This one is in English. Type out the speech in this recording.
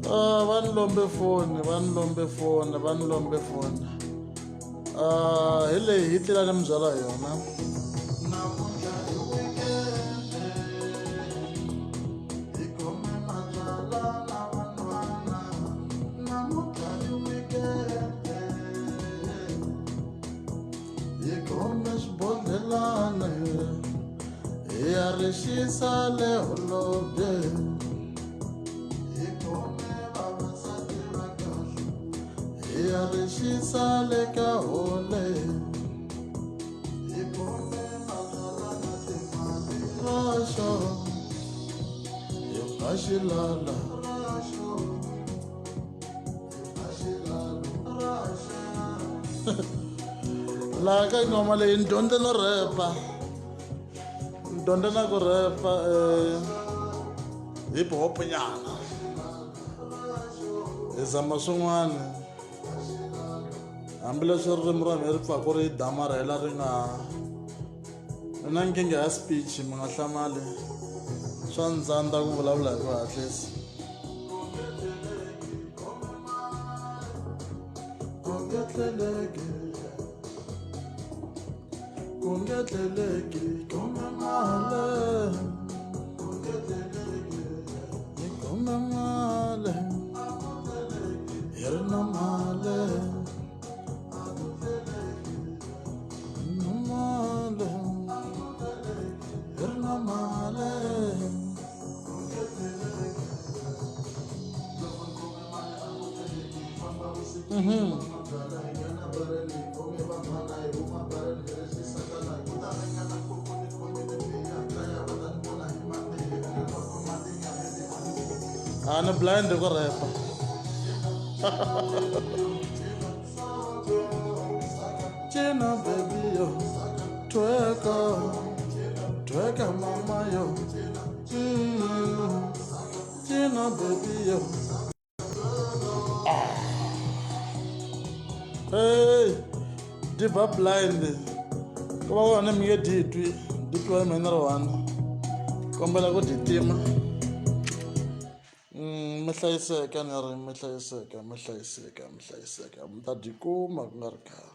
Van lombe phone. Hi leyi hi tlhela ni mi byela hi yona. Ya rixisa le holobye ya rixisa le ka hole rasho yo kashilala laha ka ngoma leyi ni dyondze no repa na ku repa hip hop nyana hi zama swin'wana hambileswi ririmi ra mina ri pfaka ku ri damarhela ri nga na nkingha ya speech mi nga hlamali swa ndzandza ku vulavula hi ku hatlisa ku nge tleleki kumbe male hi kumbe male hi ri na male Ana blind ko repa China baby yo tweka mama yo China baby yo hey diva blind ko va vona mi nge ditwa mina rawani kombela ku ditima mi hlayiseka mi ta tikuma ku nga ri khale.